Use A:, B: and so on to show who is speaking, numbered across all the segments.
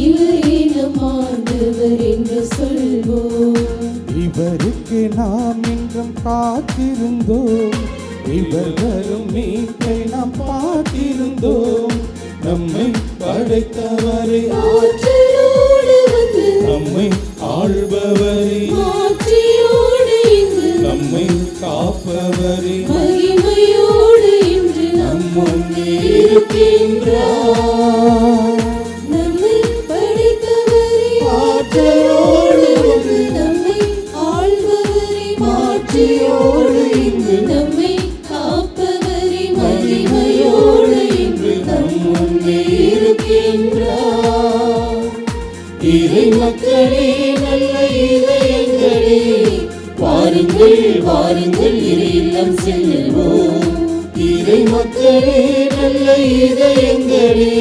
A: இவரே நம் ஆண்டவர் என்று சொல்வோம்.
B: இவருக்கு நாம் என்றும் காத்திருந்தோம், இவர் வரும் மீட்பை நாம் பார்த்திருந்தோம். நம்மை படைத்தவரை,
A: ஆற்றலோடு வந்து
B: நம்மை ஆள்பவரை,
A: ஆட்சியோடு இங்கு
B: நம்மை காப்பவரை,
A: மகிமையோடு இன்று நம் முன்னே இருக்கின்றார். நம்மை படைத்தவரை, ஆற்றலோடு வந்து நம்மை ஆள்பவரை, ஆட்சியோடு இங்கு நம்மை காப்பவரை, மகிமையோடு இன்று நம் முன்னே இருக்கின்றார். இறை மக்களே, நல்ல இதயங்களே, வாருங்கள் வாருங்கள் இறை இல்லம் செல்வோம். இறை மக்களே, நல்ல இதயங்களே,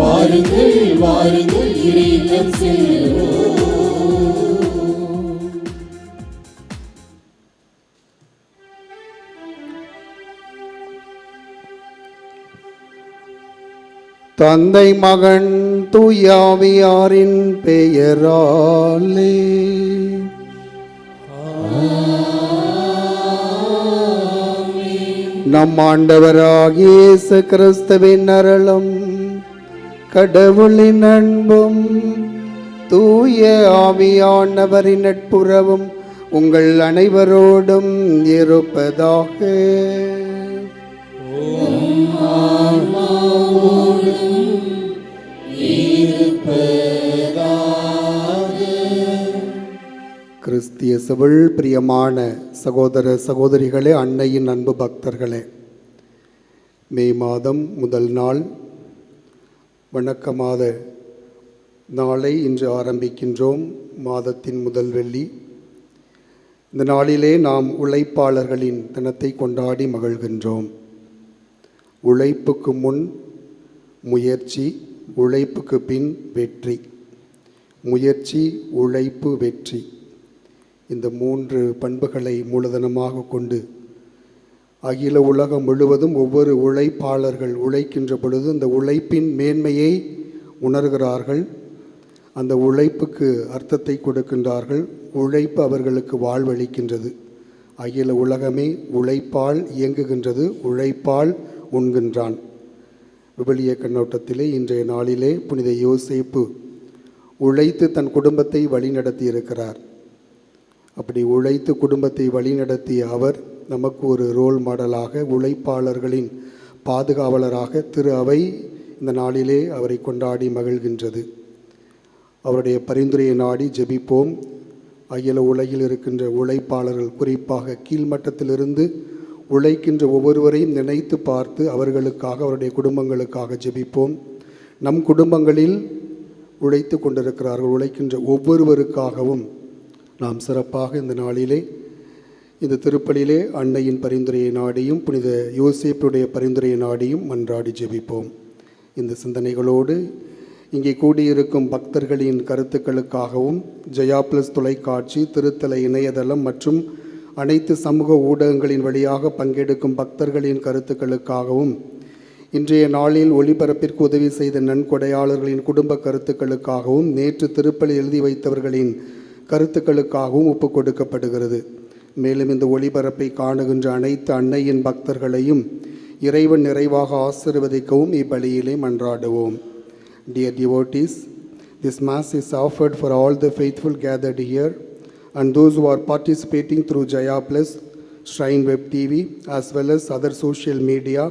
A: வாருங்கள் வாருங்கள் இறை இல்லம் செல்வோம்.
C: தந்தை மகன் தூயாவியாரின் பெயராலே நம் ஆண்டவராகிய இயேசு கிறிஸ்துவின் அருளும் கடவுளின் அன்பும் தூய ஆவியானவரின் நட்புறவும் உங்கள் அனைவரோடும் இருப்பதாக. கிறிஸ்திய சிவில் பிரியமான சகோதர சகோதரிகளே, அன்னையின் அன்பு பக்தர்களே, மே மாதம் முதல் நாள் வணக்க மாத நாளை இன்று ஆரம்பிக்கின்றோம். மாதத்தின் முதல் வெள்ளி. இந்த நாளிலே நாம் உழைப்பாளர்களின் தினத்தை கொண்டாடி மகிழ்கின்றோம். உழைப்புக்கு முன் முயற்சி, உழைப்புக்கு பின் வெற்றி. முயற்சி, உழைப்பு, வெற்றி, இந்த 3 பண்புகளை மூலதனமாக கொண்டு அகில உலகம் முழுவதும் ஒவ்வொரு உழைப்பாளர்கள் உழைக்கின்ற பொழுது அந்த உழைப்பின் மேன்மையை உணர்கிறார்கள். அந்த உழைப்புக்கு அர்த்தத்தை கொடுக்கின்றார்கள். உழைப்பு அவர்களுக்கு வாழ்வளிக்கின்றது. அகில உலகமே உழைப்பால் இயங்குகின்றது, உழைப்பால் உண்கின்றான். விவிலிய கண்ணோட்டத்திலே இன்றைய நாளிலே புனித யோசேப்பு உழைத்து தன் குடும்பத்தை வழிநடத்தி இருக்கிறார். அப்படி உழைத்து குடும்பத்தை வழிநடத்திய அவர் நமக்கு ஒரு ரோல் மாடலாக, உழைப்பாளர்களின் பாதுகாவலராக திரு அவை இந்த நாளிலே அவரை கொண்டாடி மகிழ்கின்றது. அவருடைய பரிந்துரையை நாடி ஜெபிப்போம். அகில உலகில் இருக்கின்ற உழைப்பாளர்கள், குறிப்பாக கீழ்மட்டத்திலிருந்து உழைக்கின்ற ஒவ்வொருவரையும் நினைத்து பார்த்து அவர்களுக்காக, அவருடைய குடும்பங்களுக்காக ஜெபிப்போம். நம் குடும்பங்களில் உழைத்து கொண்டிருக்கிறார்கள், உழைக்கின்ற ஒவ்வொருவருக்காகவும் நாம் சிறப்பாக இந்த நாளிலே இந்த திருப்பலியிலே அன்னையின் பரிந்துரையை நாடியும் புனித யோசேப்புடைய பரிந்துரையை நாடியும் மன்றாடி ஜெபிப்போம். இந்த சிந்தனைகளோடு இங்கே கூடியிருக்கும் பக்தர்களின் கருத்துக்களுக்காகவும், ஜெயா பிளஸ் தொலைக்காட்சி, திருத்தல இணையதளம் மற்றும் அனைத்து சமூக ஊடகங்களின் வழியாக பங்கெடுக்கும் பக்தர்களின் கருத்துக்களுக்காகவும், இன்றைய நாளில் ஒளிபரப்பிற்கு உதவி செய்த நன்கொடையாளர்களின் குடும்ப கருத்துக்களுக்காகவும், நேற்று திருப்பலி எழுதி வைத்தவர்களின் கருத்துக்களுக்காகவும் ஒப்புக் கொடுக்கப்படுகிறது. மேலும் இந்த ஒளிபரப்பை காணுகின்ற அனைத்து அன்னையின் பக்தர்களையும் இறைவன் நிறைவாக ஆசீர்வதிக்கவும் இப்பலியிலே மன்றாடுவோம். Dear devotees, this Mass is offered for all the faithful gathered here and those who are participating through Jaya Plus, Shrine Web TV as well as other social media,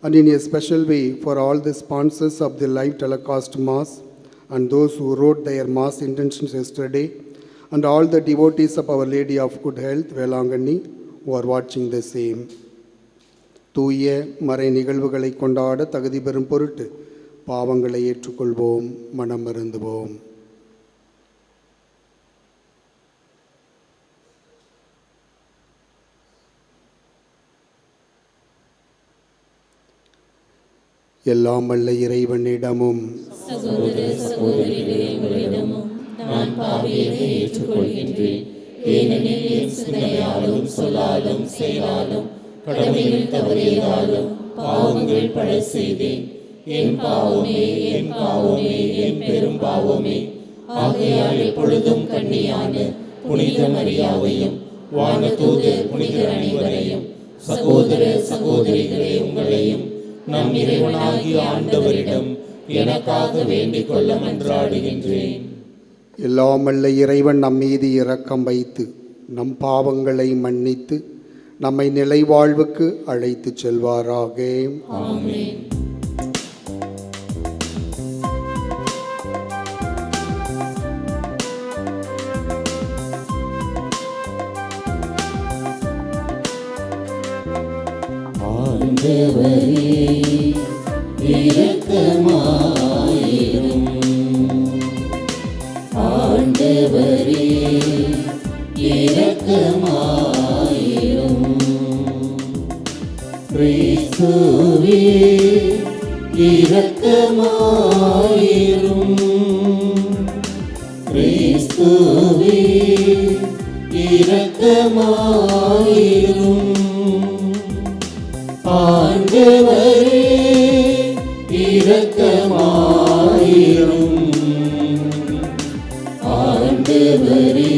C: and in a special way for all the sponsors of the live telecast Mass and those who wrote their Mass intentions yesterday, and all the devotees of Our Lady of Good Health, Velangani, who are watching the same. தூய மறை நிகழ்வுகளை கொண்டாட தகுதி பெறும் பொருட்டு பாவங்களை ஏற்றுக்கொள்வோம், மனம் மருந்துவோம். எல்லாம் வல்ல இறைவனிடமும்
A: சகோதர சகோதரிகளிடமும் நான் பாவியை ஏற்றுக்கொள்கின்றேன். ஏனெனில் என் சிந்தனையாலும் சொல்லாலும் செயலாலும் கடமைகள் தவறியதாலும் பாவங்கள் பல செய்தேன். என் பாவமே, என் பாவமே, என் பெரும் பாவமே. ஆகையால் எப்பொழுதும் கன்னியான புனித மரியாவையும் வானதூதர் புனிதர் அனைவரையும் சகோதர சகோதரிகளே உங்களையும் நம் இறைவனாகிய ஆண்டவரிடம் எனக்காக வேண்டிக் கொள்ள மன்றாடுகின்றேன்.
C: எல்லாமல்ல இறைவன் நம் மீது இரக்கம் வைத்து நம் பாவங்களை மன்னித்து நம்மை நிலைவாழ்வுக்கு அழைத்து செல்வாராக.
A: ஆமென். ஆண்டவரே இரக்கமாயிரும். ஆண்டவரே இரக்கமாயிரும். கிறிஸ்துவே இரக்கமாயிரும். கிறிஸ்துவே இரக்கமாயிரும். ஆண்டவரே இரக்கமாயிரும். ஆண்டவரே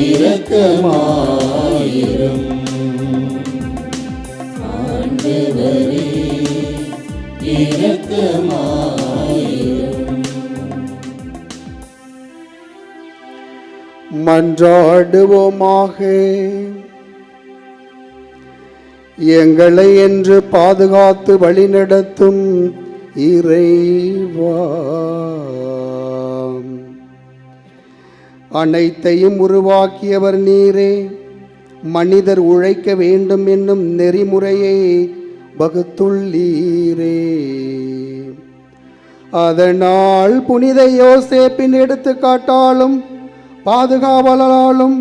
A: இரக்கமாயிரும். ஆண்டவரே இரக்கமாயிரும்.
C: மன்றாடுவோமாக. எங்களை என்று பாதுகாத்து வழிநடத்தும் இறைவா, அனைத்தையும் உருவாக்கியவர் நீரே. மனிதர் உழைக்க வேண்டும் என்னும் நெறிமுறையை வகுத்துள்ளீரே. அதனால் புனித யோசேப்பின் எடுத்துக்காட்டாலும் பாதுகாவலாலும்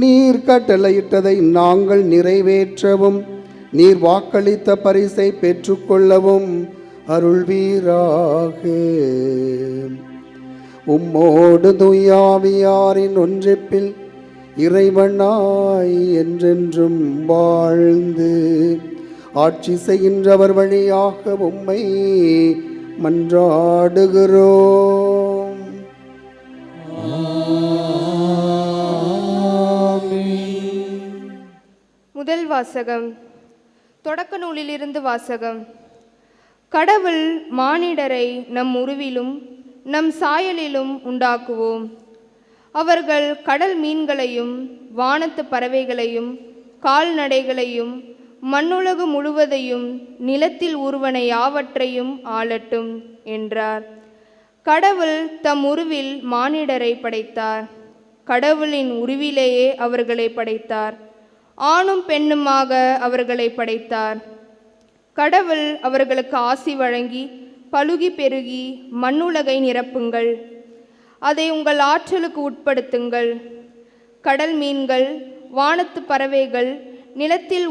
C: நீர் கட்டளையிட்டதை நாங்கள் நிறைவேற்றவும் நீர் வாக்களித்த பரிசை பெற்றுக்கொள்ளவும் அருள்வீராக. உம்மோடு தூயாவியாரின் ஒன்றிப்பில் இறைவனாய் என்றென்றும் வாழ்ந்து ஆட்சி செய்கின்றவர் வழியாக உம்மை மன்றாடுகிறோம்.
D: முதல் வாசகம். தொடக்க நூலிலிருந்து வாசகம். கடவுள் மானிடரை நம் உருவிலும் நம் சாயலிலும் உண்டாக்குவோம். அவர்கள் கடல் மீன்களையும் வானத்து பறவைகளையும் கால்நடைகளையும் மண்ணுலகு முழுவதையும் நிலத்தில் ஊர்வன யாவற்றையும் ஆளட்டும் என்றார். கடவுள் தம் உருவில் மானிடரை படைத்தார். கடவுளின் உருவிலேயே அவர்களை படைத்தார். ஆணும் பெண்ணுமாக அவர்களை படைத்தார். கடவுள் அவர்களுக்கு ஆசி வழங்கி பலுகி பெருகி மண்ணுலகை நிரப்புங்கள், அதை உங்கள் ஆற்றலுக்கு உட்படுத்துங்கள். கடல் மீன்கள் வானத்து பறவைகள் நிலத்தில்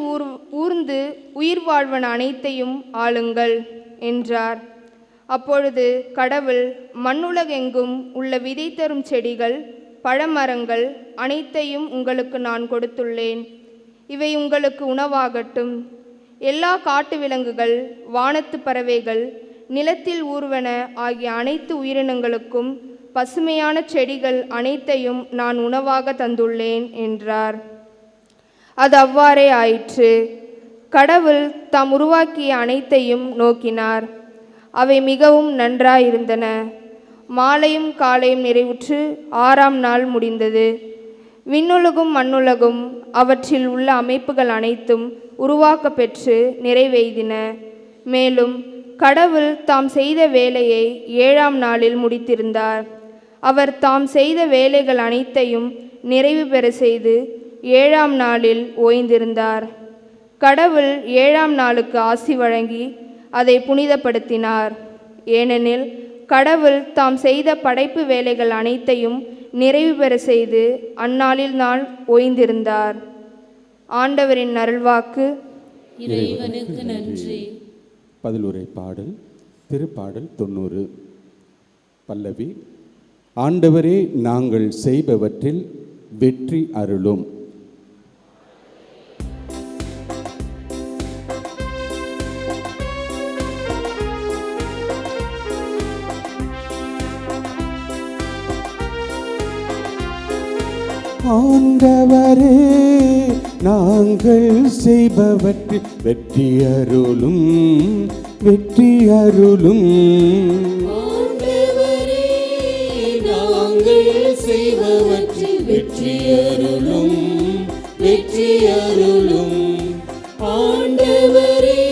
D: ஊர்ந்து உயிர் வாழ்வன அனைத்தையும் ஆளுங்கள் என்றார். அப்பொழுது கடவுள் மண்ணுலகெங்கும் உள்ள விதை தரும் செடிகள் பழமரங்கள் அனைத்தையும் உங்களுக்கு நான் கொடுத்துள்ளேன். இவை உங்களுக்கு உணவாகட்டும். எல்லா காட்டு விலங்குகள் வானத்து பறவைகள் நிலத்தில் ஊர்வன ஆகிய அனைத்து உயிரினங்களுக்கும் பசுமையான செடிகள் அனைத்தையும் நான் உணவாக தந்துள்ளேன் என்றார். அது அவ்வாறே ஆயிற்று. கடவுள் தாம் உருவாக்கிய அனைத்தையும் நோக்கினார். அவை மிகவும் நன்றாயிருந்தன. மாலையும் காலையும் நிறைவுற்று 6ஆம் நாள் முடிந்தது. விண்ணுலகும் மண்ணுலகும் அவற்றில் உள்ள அமைப்புகள் அனைத்தும் உருவாக்க பெற்று நிறைவெய்தின. மேலும் கடவுள் தாம் செய்த வேலையை 7ஆம் நாளில் முடித்திருந்தார். அவர் தாம் செய்த வேலைகள் அனைத்தையும் நிறைவு பெற செய்து 7ஆம் நாளில் ஓய்ந்திருந்தார். கடவுள் 7ஆம் நாளுக்கு ஆசி வழங்கி அதை புனிதப்படுத்தினார். ஏனெனில் கடவுள் தாம் செய்த படைப்பு வேலைகள் அனைத்தையும் நிறைவு பெற செய்து அந்நாளில் நாள் ஓய்ந்திருந்தார். ஆண்டவரின் அருள்வாக்கு.
A: இறைவனுக்கு நன்றி.
B: பதிலுரை பாடல். திருப்பாடல் 90. பல்லவி. ஆண்டவரே, நாங்கள் செய்பவற்றில் வெற்றி அருளும். ஆண்டவரே நாங்கள் செய்பவற்றில் வெற்றி அருளும், வெற்றி அருளும்.
A: ஆண்டவரே நாங்கள் செய்பவற்றில் வெற்றி அருளும், வெற்றி அருளும். ஆண்டவரே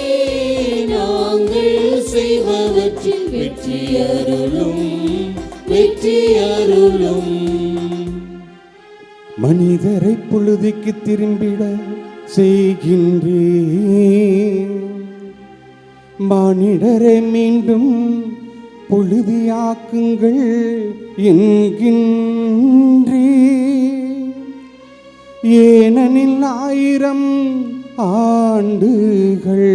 A: நாங்கள் செய்பவற்றில் வெற்றி அருளும், வெற்றி அருளும்.
B: மனிதரை புழுதிக்கு திரும்பிட செய்கின்றேன், மானிடரை மீண்டும் புழுதியாக்குங்கள் என்கின்றே. ஏனெனில் 1000 ஆண்டுகள்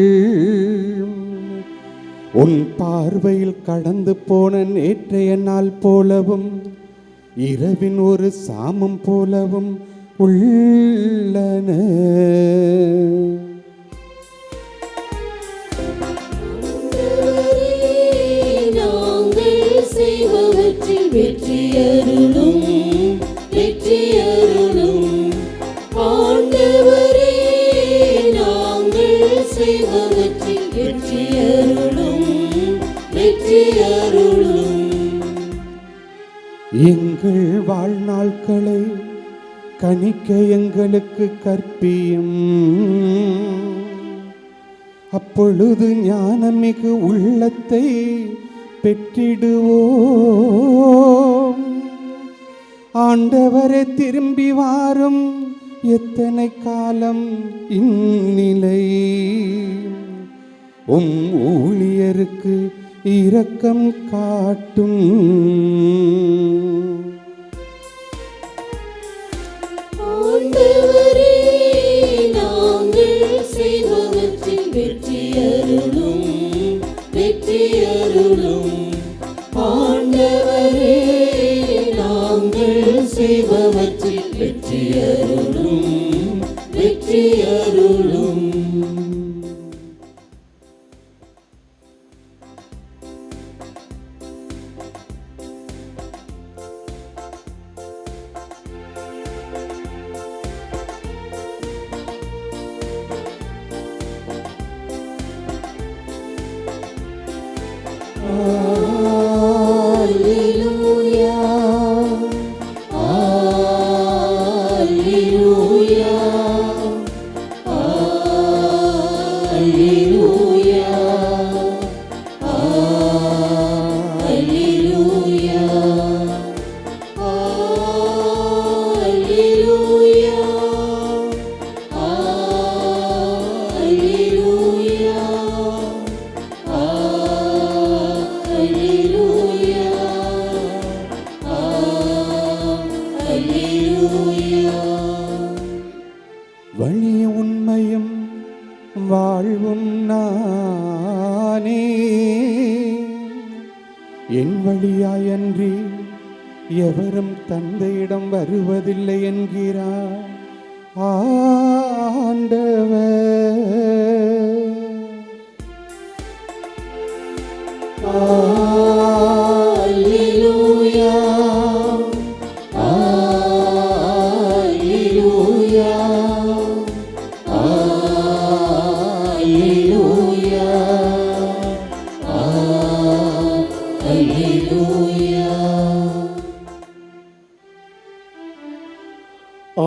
B: உன் பார்வையில் கடந்து போன நேற்றைய நாள் போலவும் இரவின் ஒரு சாமம் போலவும் உள்ளன.
A: நாங்கள் செய்பவற்றில் வெற்றி அருளும், வெற்றி அருளும். ஆண்டவரே நாங்கள் செய்பவற்றில் வெற்றி அருளும், வெற்றி அருளும்.
B: எங்கள் வாழ்நாட்களை கணிக்க எங்களுக்கு கற்பியும், அப்பொழுது ஞானமிகு உள்ளத்தை பெற்றிடுவோம். ஆண்டவரே திரும்பி வாரும், எத்தனை காலம் இந்நிலை? உம் ஊழியருக்கு இரக்கம் காட்டும்.
A: ஆண்டவரே நாங்கள் செய்பவற்றில் வெற்றி அருளும், வெற்றி அருளும். ஆண்டவரே நாங்கள் செய்பவற்றில் வெற்றி அருளும், வெற்றி அருளும்.
B: வழி உண்மையும் வாழ்வும் நானே, என் வழியாயன்றி எவரும் தந்தையிடம் வருவதில்லை என்கிறார் ஆண்டவர்.
A: அல்லேலூயா, அல்லேலூயா, அல்லேலூயா, அல்லேலூயா.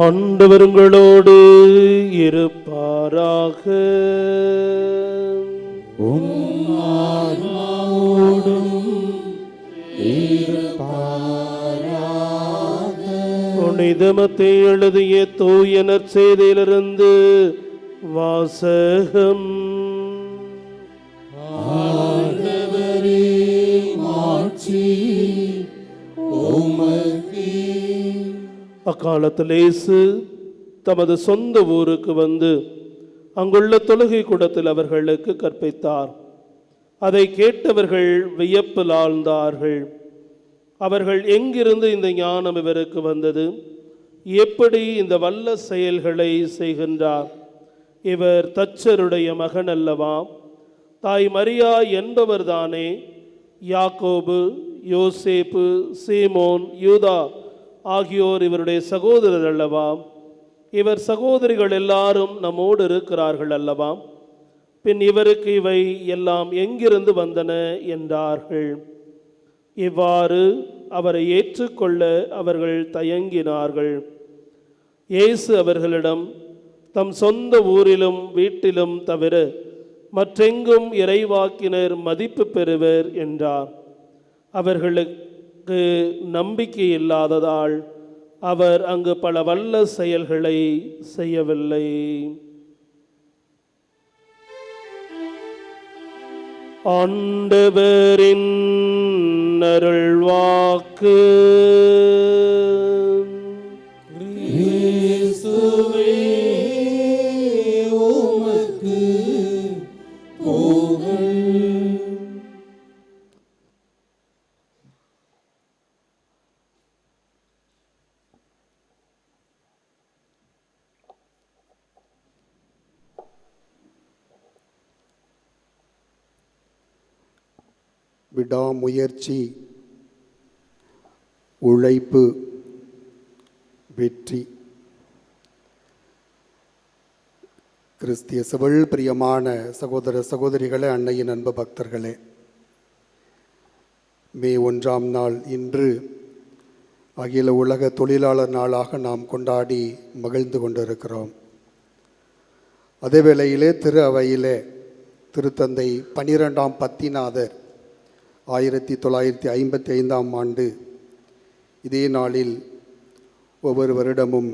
E: ஆண்டவர் உங்களோடு இருப்பாராக. புனிதமத்தை எழுதிய தூய நற்செய்தியிலிருந்து வாசகம். அக்காலத்தில் இயேசு தமது சொந்த ஊருக்கு வந்து அங்குள்ள தொழுகை கூடத்தில் அவர்களுக்கு கற்பித்தார். அதை கேட்டவர்கள் வியப்பில் ஆழ்ந்தார்கள். அவர்கள் எங்கிருந்து இந்த ஞானம் இவருக்கு வந்தது? எப்படி இந்த வல்ல செயல்களை செய்கின்றார்? இவர் தச்சருடைய மகன் அல்லவா? தாய் மரியா என்பவர்தானே? யாக்கோபு, யோசேப்பு, சீமோன், யூதா ஆகியோர் இவருடைய சகோதரர் அல்லவா? இவர் சகோதரிகள் எல்லாரும் நம்மோடு இருக்கிறார்கள் அல்லவா? பின் இவருக்கு இவை எல்லாம் எங்கிருந்து வந்தன என்றார்கள். இவ்வாறு அவரை ஏற்றுக்கொள்ள அவர்கள் தயங்கினார்கள். இயேசு அவர்களிடம், தம் சொந்த ஊரிலும் வீட்டிலும் தவிர மற்றெங்கும் இறைவாக்கினர் மதிப்பு பெறுவர் என்றார். அவர்களுக்கு நம்பிக்கை இல்லாததால் அவர் அங்கு பல வல்ல செயல்களை செய்யவில்லை. ஆண்டவரின் அருள்வாக்கு.
A: கிறிஸ்துவே உமக்கு புகழ்.
C: விடாமுயற்சி, உழைப்பு, வெற்றி. கிறிஸ்திய சிவல் பிரியமான சகோதர சகோதரிகளே, அன்னையின் அன்பு பக்தர்களே, மே 1ஆம் நாள் இன்று அகில உலக தொழிலாளர் நாளாக நாம் கொண்டாடி மகிழ்ந்து கொண்டிருக்கிறோம். அதே வேளையிலே திரு அவையிலே திருத்தந்தை 12ஆம் பத்திநாதர் 1955ஆம் ஆண்டு இதே நாளில் ஒவ்வொரு வருடமும்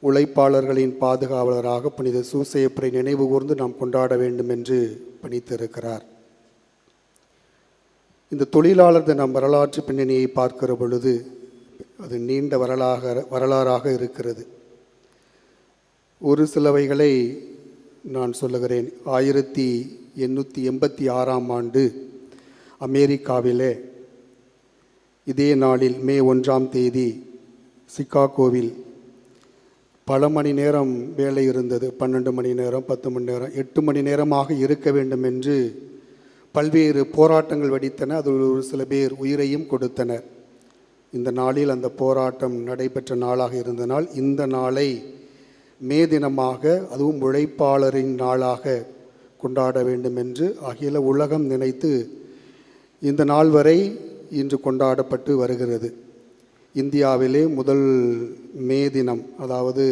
C: உழைப்பாளர்களின் பாதுகாவலராக புனித சூசையப்பரை நினைவு கூர்ந்து நாம் கொண்டாட வேண்டும் என்று பணித்திருக்கிறார். இந்த தொழிலாளர் தினம் வரலாற்று பின்னணியை பார்க்கிற பொழுது அது நீண்ட வரலாறாக இருக்கிறது. ஒரு சிலவைகளை நான் சொல்லுகிறேன். 1886ஆம் ஆண்டு அமெரிக்காவிலே இதே நாளில் மே 1ஆம் தேதி சிகாகோவில் பல மணி நேரம் வேலை இருந்தது. 12 மணி நேரம், 10 மணி நேரம், 8 மணி நேரமாக இருக்க வேண்டும் என்று பல்வேறு போராட்டங்கள் வெடித்தன. அதில் ஒரு சில பேர் உயிரையும் கொடுத்தனர். இந்த நாளில் அந்த போராட்டம் நடைபெற்ற நாளாக இருந்தனால் இந்த நாளை மே தினமாக, அதுவும் உழைப்பாளரின் நாளாக கொண்டாட வேண்டும் என்று அகில உலகம் நினைத்து இந்த நாள் வரை இன்று கொண்டாடப்பட்டு வருகிறது. இந்தியாவிலே முதல் மே தினம், அதாவது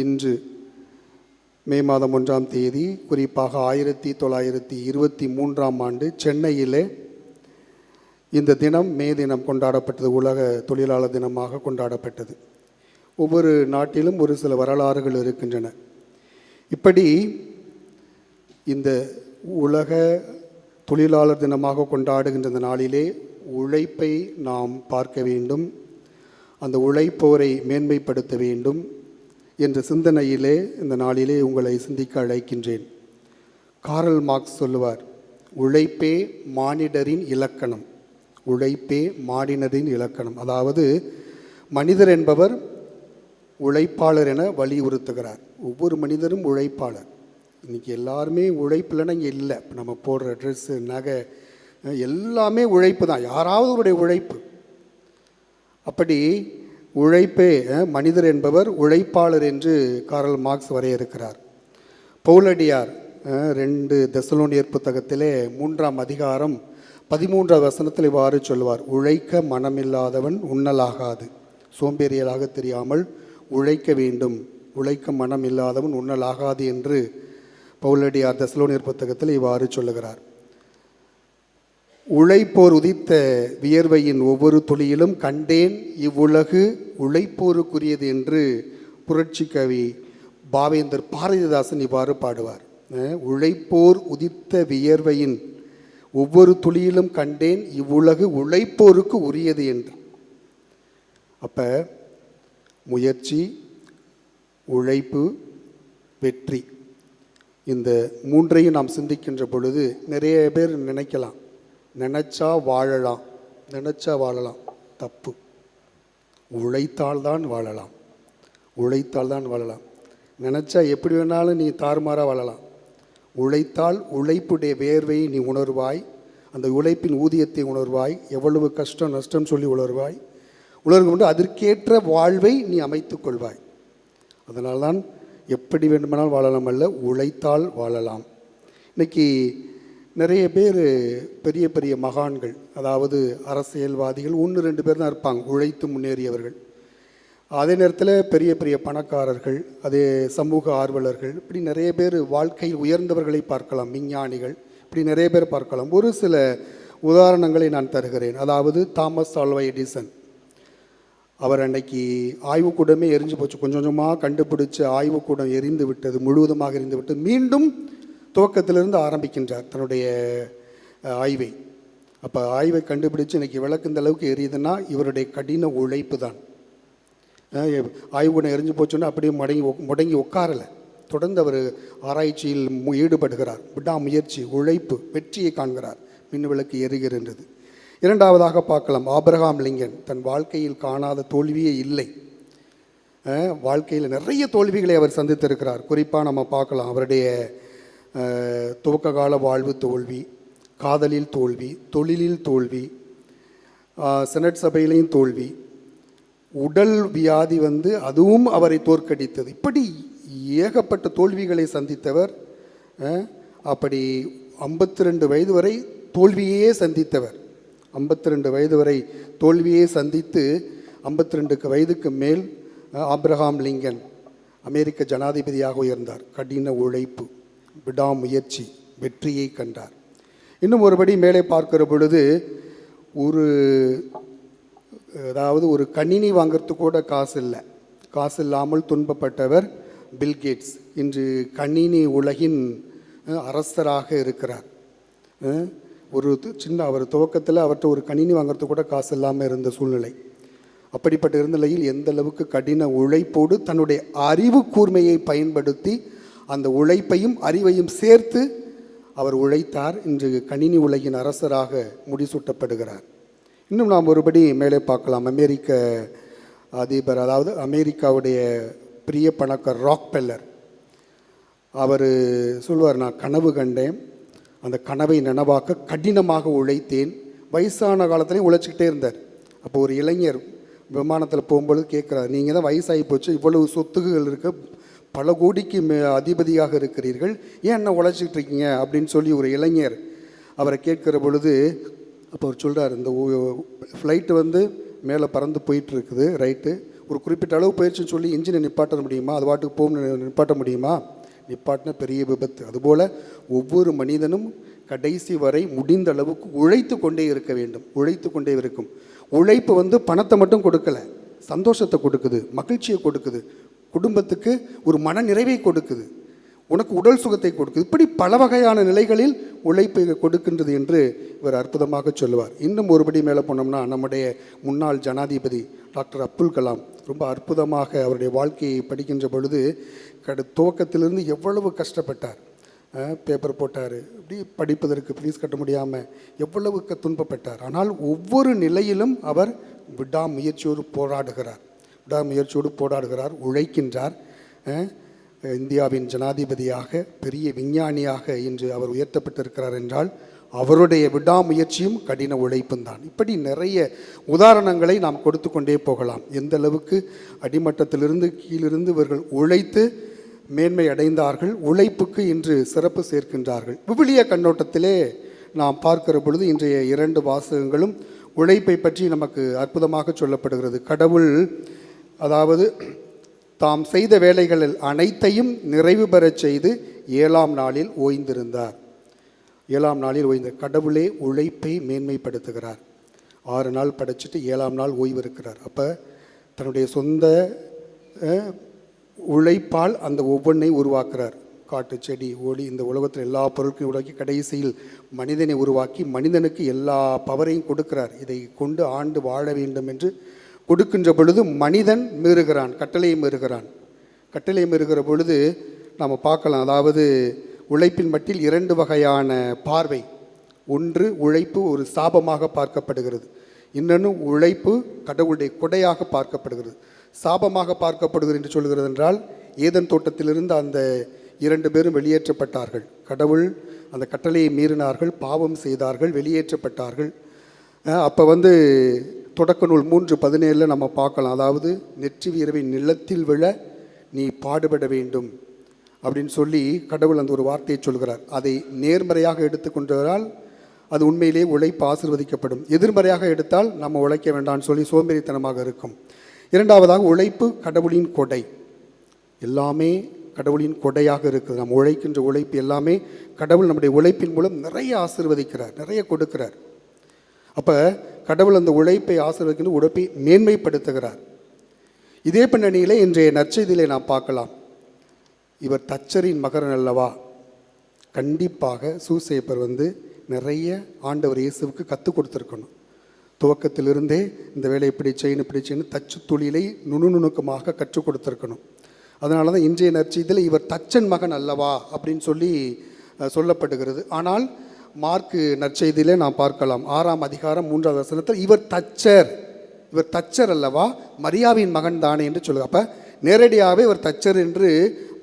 C: இன்று மே மாதம் 1ஆம் தேதி, குறிப்பாக 1923ஆம் ஆண்டு சென்னையிலே இந்த தினம் மே தினம் கொண்டாடப்பட்டது. உலக தொழிலாளர் தினமாக கொண்டாடப்பட்டது. ஒவ்வொரு நாட்டிலும் ஒரு சில வரலாறுகள் இருக்கின்றன. இப்படி இந்த உலக தொழிலாளர் தினமாக கொண்டாடுகின்ற இந்த நாளிலே உழைப்பை நாம் பார்க்க வேண்டும், அந்த உழைப்போரை மேன்மைப்படுத்த வேண்டும் என்ற சிந்தனையிலே இந்த நாளிலே உங்களை சிந்திக்க அழைக்கின்றேன். காரல் மார்க்ஸ் சொல்லுவார், உழைப்பே மானிடரின் இலக்கணம். உழைப்பே மானிடரின் இலக்கணம். அதாவது மனிதர் என்பவர் உழைப்பாளர் என வலியுறுத்துகிறார். ஒவ்வொரு மனிதரும் உழைப்பாளர். இன்றைக்கி எல்லாருமே உழைப்பில்லைன்னா இங்கே இல்லை. இப்போ நம்ம போடுற ட்ரெஸ்ஸு, நகை எல்லாமே உழைப்பு தான், யாராவது உடைய உழைப்பு. அப்படி உழைப்பே மனிதர் என்பவர் உழைப்பாளர் என்று காரல் மார்க்ஸ் வரையறுக்கிறார். பவுலடியார் 2 தெசலோனியர் புத்தகத்திலே 3ஆம் அதிகாரம் 13ஆவது வசனத்தில் இவ்வாறு சொல்லுவார், உழைக்க மனமில்லாதவன் உண்ணலாகாது, சோம்பேறியலாக தெரியாமல் உழைக்க வேண்டும், உழைக்க மனம் இல்லாதவன் உண்ணலாகாது என்று பவுலடியார் தெசலோனியர் புத்தகத்தில் இவ்வாறு சொல்லுகிறார். உழைப்போர் உதித்த வியர்வையின் ஒவ்வொரு துளியிலும் கண்டேன் இவ்வுலகு உழைப்போருக்குரியது என்று புரட்சி கவி பாவேந்தர் பாரதிதாசன் இவ்வாறு பாடுவார். உழைப்போர் உதித்த வியர்வையின் ஒவ்வொரு துளியிலும் கண்டேன் இவ்வுலகு உழைப்போருக்கு உரியது என்று. அப்போ முயற்சி, உழைப்பு, வெற்றி, இந்த மூன்றையும் நாம் சிந்திக்கின்ற பொழுது நிறைய பேர் நினைக்கலாம், நினச்சா வாழலாம், நினச்சா வாழலாம். தப்பு. உழைத்தால்தான் வாழலாம், உழைத்தால்தான் வாழலாம். நினச்சா எப்படி வேணாலும் நீ தாறுமாறாக வாழலாம். உழைத்தால் உழைப்புடைய வேர்வையை நீ உணர்வாய், அந்த உழைப்பின் ஊதியத்தை உணர்வாய், எவ்வளவு கஷ்டம் நஷ்டம் சொல்லி உணர்வாய். உலர்ந்து கொண்டு அதற்கேற்ற வாழ்வை நீ அமைத்து கொள்வாய். அதனால்தான் எப்படி வேண்டுமானால் வாழலாம் அல்ல, உழைத்தால் வாழலாம். இன்றைக்கி நிறைய பேர் பெரிய பெரிய மகான்கள், அதாவது அரசியல்வாதிகள் 1-2 பேர் தான் இருப்பாங்க உழைத்து முன்னேறியவர்கள். அதே நேரத்தில் பெரிய பெரிய பணக்காரர்கள், அதே சமூக ஆர்வலர்கள், இப்படி நிறைய பேர் வாழ்க்கையில் உயர்ந்தவர்களை பார்க்கலாம், விஞ்ஞானிகள், இப்படி நிறைய பேர் பார்க்கலாம். ஒரு சில உதாரணங்களை நான் தருகிறேன். அதாவது தாமஸ் ஆல்வா எடிசன், அவர் அன்னைக்கு ஆய்வுக்கூடமே எரிஞ்சு போச்சு, கொஞ்சம் கொஞ்சமாக கண்டுபிடிச்ச ஆய்வுக்கூடம் எரிந்து விட்டது, முழுவதுமாக எரிந்து விட்டது. மீண்டும் துவக்கத்திலிருந்து ஆரம்பிக்கின்றார் தன்னுடைய ஆய்வை. அப்போ ஆய்வை கண்டுபிடிச்சு இன்றைக்கி விளக்கு இந்த அளவுக்கு எரியுதுன்னா இவருடைய கடின உழைப்பு தான். ஆய்வுக்கூடம் எரிஞ்சு போச்சுன்னா அப்படியே முடங்கி உட்காரலை, தொடர்ந்து அவர் ஆராய்ச்சியில் ஈடுபடுகிறார். விடாமுயற்சி, உழைப்பு, வெற்றியை காண்கிறார். மின் விளக்கு எரிகின்றது. இரண்டாவதாக பார்க்கலாம், ஆபிரகாம் லிங்கன். தன் வாழ்க்கையில் காணாத தோல்வியே இல்லை. வாழ்க்கையில் நிறைய தோல்விகளை அவர் சந்தித்திருக்கிறார். குறிப்பாக நம்ம பார்க்கலாம், அவருடைய துவக்க கால வாழ்வு தோல்வி, காதலில் தோல்வி, தொழிலில் தோல்வி, செனட் சபையிலையும் தோல்வி, உடல் வியாதி அதுவும் அவரை தோற்கடித்தது. இப்படி ஏகப்பட்ட தோல்விகளை சந்தித்தவர். அப்படி 52 வயது வரை தோல்வியே சந்தித்தவர். 52 வயது வரை தோல்வியே சந்தித்து 52 வயதுக்கு மேல் ஆபிரகாம் லிங்கன் அமெரிக்க ஜனாதிபதியாக உயர்ந்தார். கடின உழைப்பு, விடாமுயற்சி, வெற்றியை கண்டார். இன்னும் ஒருபடி மேலே பார்க்கிற பொழுது, ஒரு கணினி வாங்கிறதுக்கு கூட காசு இல்லை, காசு இல்லாமல் துன்பப்பட்டவர் பில்கேட்ஸ். இன்று கணினி உலகின் அரசராக இருக்கிறார். அவர் துவக்கத்தில் அவர்கிட்ட ஒரு கணினி வாங்கிறதுக்கு கூட காசு இல்லாமல் இருந்த சூழ்நிலை. அப்படிப்பட்ட இருந்த நிலையில் எந்த அளவுக்கு கடின உழைப்போடு தன்னுடைய அறிவு கூர்மையை பயன்படுத்தி அந்த உழைப்பையும் அறிவையும் சேர்த்து அவர் உழைத்தார். இன்று கணினி உலகின் அரசராக முடிசூட்டப்படுகிறார். இன்னும் நாம் ஒருபடி மேலே பார்க்கலாம், அமெரிக்க அதிபர், அதாவது அமெரிக்காவுடைய பெரிய பணக்காரர் ராக்பெல்லர். அவர் சொல்வார், நான் கனவு கண்டேன், அந்த கனவை நனவாக்க கடினமாக உழைத்தேன். வயசான காலத்துலேயும் உழைச்சிக்கிட்டே இருந்தார். அப்போ ஒரு இளைஞர் விமானத்தில் போகும்பொழுது கேட்குறாரு, நீங்கள் தான் வயசாகி போச்சு, இவ்வளவு சொத்துகள் இருக்க, பல கோடிக்கு அதிபதியாக இருக்கிறீர்கள், ஏன் என்ன உழைச்சிக்கிட்டு இருக்கீங்க அப்படின்னு சொல்லி ஒரு இளைஞர் அவரை கேட்குற பொழுது, அப்போ அவர் சொல்கிறார், இந்த ஃப்ளைட்டு மேலே பறந்து போயிட்டுருக்குது, ரைட்டு, ஒரு குறிப்பிட்ட அளவு போயிடுச்சுன்னு சொல்லி இன்ஜினை நிப்பாட்ட முடியுமா? அது பாட்டுக்கு போக நிப்பாட்ட முடியுமா? நிப்பாட்டின பெரிய விபத்து. அதுபோல் ஒவ்வொரு மனிதனும் கடைசி வரை முடிந்த அளவுக்கு உழைத்து கொண்டே இருக்க வேண்டும். உழைத்து கொண்டே இருக்கும். உழைப்பு பணத்தை மட்டும் கொடுக்கலை, சந்தோஷத்தை கொடுக்குது, மகிழ்ச்சியை கொடுக்குது, குடும்பத்துக்கு ஒரு மன நிறைவை கொடுக்குது, உனக்கு உடல் சுகத்தை கொடுக்குது. இப்படி பல வகையான நிலைகளில் உழைப்பை கொடுக்கின்றது என்று இவர் அற்புதமாக சொல்லுவார். இன்னும் ஒருபடி மேலே போனோம்னா, நம்முடைய முன்னாள் ஜனாதிபதி டாக்டர் அப்துல் கலாம் ரொம்ப அற்புதமாக அவருடைய வாழ்க்கையை படிக்கின்ற பொழுது துவக்கத்திலிருந்து எவ்வளவு கஷ்டப்பட்டார். பேப்பர் போட்டார், இப்படி படிப்பதற்கு ஃபீஸ் கட்ட முடியாமல் எவ்வளவு துன்பப்பட்டார். ஆனால் ஒவ்வொரு நிலையிலும் அவர் விடாமுயற்சியோடு போராடுகிறார், உழைக்கின்றார். இந்தியாவின் ஜனாதிபதியாக, பெரிய விஞ்ஞானியாக இன்று அவர் உயர்த்தப்பட்டிருக்கிறார் என்றால் அவருடைய விடாமுயற்சியும் கடின உழைப்பும் தான். இப்படி நிறைய உதாரணங்களை நாம் கொடுத்து கொண்டே போகலாம். எந்த அளவுக்கு அடிமட்டத்திலிருந்து கீழிருந்து இவர்கள் உழைத்து மேன்மை அடைந்தார்கள், உழைப்புக்கு இன்று சிறப்பு சேர்க்கின்றார்கள். விவிலிய கண்ணோட்டத்திலே நாம் பார்க்கிற பொழுது இன்றைய 2 வாசகங்களும் உழைப்பை பற்றி நமக்கு அற்புதமாக சொல்லப்படுகிறது. கடவுள் அதாவது தாம் செய்த வேலைகளில் அனைத்தையும் நிறைவு பெறச் செய்து 7ஆம் நாளில் ஓய்ந்திருந்தார். 7ஆம் நாளில் கடவுளே உழைப்பை மேன்மைப்படுத்துகிறார். 6 நாள் படைச்சிட்டு 7ஆம் நாள் ஓய்வு இருக்கிறார். அப்போ தன்னுடைய சொந்த உழைப்பால் அந்த ஒவ்வொன்றை உருவாக்குறார். காட்டு, செடி, ஒளி, இந்த உலகத்தில் எல்லா பொருட்களையும் உருவாக்கி கடைசியில் மனிதனை உருவாக்கி மனிதனுக்கு எல்லா பவரையும் கொடுக்கிறார். இதை கொண்டு ஆண்டு வாழ வேண்டும் என்று கொடுக்கின்ற பொழுது மனிதன் மீறுகிறான், கட்டளையை மீறுகிறான். கட்டளையை மீறுகிற பொழுது நாம் பார்க்கலாம், அதாவது உழைப்பின் மட்டில் 2 வகையான பார்வை. ஒன்று, உழைப்பு ஒரு சாபமாக பார்க்கப்படுகிறது. இன்னொன்று, உழைப்பு கடவுளுடைய கொடையாக பார்க்கப்படுகிறது. சாபமாக பார்க்கப்படுகிறது என்று சொல்கிறது என்றால், ஏதன் தோட்டத்திலிருந்து அந்த 2 பேரும் வெளியேற்றப்பட்டார்கள். கடவுள் அந்த கட்டளையை மீறினார்கள், பாவம் செய்தார்கள், வெளியேற்றப்பட்டார்கள். அப்போ தொடக்க நூல் 3:17 நம்ம பார்க்கலாம். அதாவது நெற்றி வீரவை நிலத்தில் விழ நீ பாடுபட வேண்டும் அப்படின்னு சொல்லி கடவுள் அந்த ஒரு வார்த்தையை சொல்கிறார். அதை நேர்மறையாக எடுத்துக்கொண்டால் அது உண்மையிலேயே உழைப்பு ஆசீர்வதிக்கப்படும். எதிர்மறையாக எடுத்தால் நம்ம உழைக்க வேண்டாம்னு சொல்லி சோம்பேறித்தனமாக இருக்கும். இரண்டாவதாக, உழைப்பு கடவுளின் கொடை. எல்லாமே கடவுளின் கொடையாக இருக்குது. நம்ம உழைக்கின்ற உழைப்பு எல்லாமே கடவுள் நம்முடைய உழைப்பின் மூலம் நிறைய ஆசீர்வதிக்கிறார், நிறைய கொடுக்கிறார். அப்போ கடவுள் அந்த உழைப்பை ஆசீர்வதிக்கின்ற உழைப்பை மேன்மைப்படுத்துகிறார். இதே பின்னணியில் இன்றைய நற்செய்தியிலே நாம் பார்க்கலாம். இவர் தச்சரின் மகன் அல்லவா? கண்டிப்பாக சூசேப்பர் நிறைய ஆண்டவர் இயேசுவுக்கு கற்றுக் கொடுத்துருக்கணும். துவக்கத்திலிருந்தே இந்த வேலை இப்படி செய்யணும் தச்சு தொழிலை நுணுக்கமாக கற்றுக் கொடுத்துருக்கணும். அதனால தான் இன்றைய நற்செய்தியில் இவர் தச்சன் மகன் அல்லவா அப்படின்னு சொல்லி சொல்லப்படுகிறது. ஆனால் மார்க்கு நற்செய்தியிலே நாம் பார்க்கலாம் 6ஆம் அதிகாரம் 3வது வசனத்தில் இவர் தச்சர் அல்லவா, மரியாவின் மகன் தானே என்று சொல்லுவார். அப்போ நேரடியாகவே இவர் தச்சர் என்று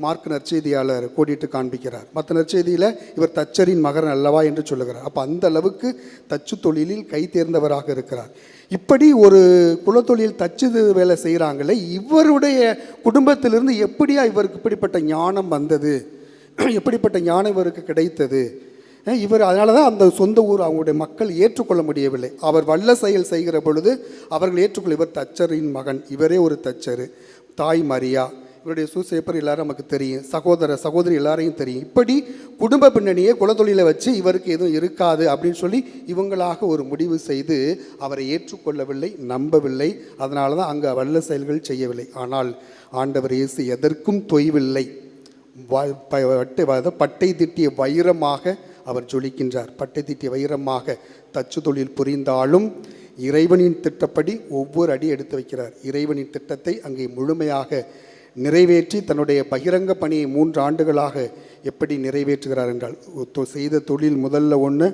C: மார்க் நற்செய்தியாளர் கோடிட்டு காண்பிக்கிறார். மற்ற நற்செய்தியில் இவர் தச்சரின் மகன் அல்லவா என்று சொல்லுகிறார். அப்போ அந்த அளவுக்கு தச்சு தொழிலில் கை தேர்ந்தவராக இருக்கிறார். இப்படி ஒரு குலத்தொழில் தச்சு வேலை செய்கிறாங்களே, இவருடைய குடும்பத்திலிருந்து எப்படியா இவருக்கு இப்படிப்பட்ட ஞானம் வந்தது, எப்படிப்பட்ட ஞானம் இவருக்கு கிடைத்தது? இவர் அதனால தான் அந்த சொந்த ஊர் அவங்களுடைய மக்கள் ஏற்றுக்கொள்ள முடியவில்லை. அவர் வல்ல செயல் செய்கிற பொழுது அவர்கள் ஏற்றுக்கொள்ள, இவர் தச்சரின் மகன், இவரே ஒரு தச்சர், தாய் மரியா, இவருடைய சூசேப்பர் எல்லாரும் நமக்கு தெரியும், சகோதரி எல்லாரையும் தெரியும். இப்படி குடும்ப பின்னணியை குலத்தொழிலை வச்சு இவருக்கு எதுவும் இருக்காது அப்படின்னு சொல்லி இவங்களாக ஒரு முடிவு செய்து அவரை ஏற்றுக்கொள்ளவில்லை, நம்பவில்லை. அதனால தான் அங்கே வல்ல செயல்கள் செய்யவில்லை. ஆனால் ஆண்டவர் இயேசு எதற்கும் தொய்வில்லை. பட்டை திட்டிய வைரமாக அவர் ஜொலிக்கின்றார். பட்டை திட்டிய வைரமாக தச்சு தொழில் புரிந்தாலும் இறைவனின் திட்டப்படி ஒவ்வொரு அடி எடுத்து வைக்கிறார். இறைவனின் திட்டத்தை அங்கே முழுமையாக நிறைவேற்றி தன்னுடைய பகிரங்க பணியை 3 ஆண்டுகளாக எப்படி நிறைவேற்றுகிறார் என்றால், செய்த தொழில் முதல்ல ஒன்று,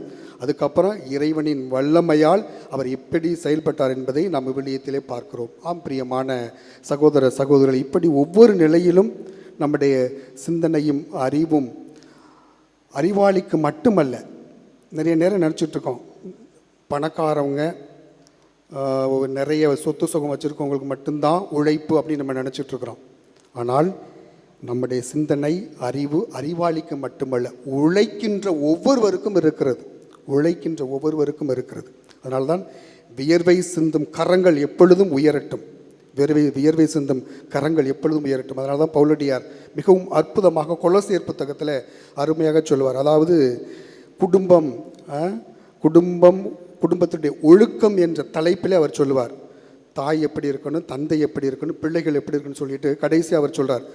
C: அதுக்கப்புறம் இறைவனின் வல்லமையால் அவர் எப்படி செயல்பட்டார் என்பதை நாம் விவிலியத்திலே பார்க்கிறோம். ஆம் பிரியமான சகோதர சகோதரர்கள், இப்படி ஒவ்வொரு நிலையிலும் நம்முடைய சிந்தனையும் அறிவும் அறிவாளிக்கு மட்டுமல்ல. நிறைய நேரம் நினச்சிட்ருக்கோம் பணக்காரவங்க நிறைய சொத்து சுகம் வச்சுருக்கவங்களுக்கு மட்டும்தான் உழைப்பு அப்படின்னு நம்ம நினச்சிட்ருக்குறோம். ஆனால் நம்முடைய சிந்தனை அறிவு அறிவாளிக்கு மட்டுமல்ல, உழைக்கின்ற ஒவ்வொருவருக்கும் இருக்கிறது. அதனால்தான் வியர்வை சிந்தும் கரங்கள் எப்பொழுதும் உயரட்டும், வியர்வை சிந்தும் கரங்கள் எப்பொழுதும் உயரட்டும். அதனால தான் பவுலடியார் மிகவும் அற்புதமாக கொலோசியர் புத்தகத்தில் அருமையாக சொல்லுவார். அதாவது குடும்பத்துடைய ஒழுக்கம் என்ற தலைப்பிலே அவர் சொல்லுவார். தாய் எப்படி இருக்கணும், தந்தை எப்படி இருக்கணும், பிள்ளைகள் எப்படி இருக்கணும்னு சொல்லிட்டு கடைசி அவர் சொல்கிறார்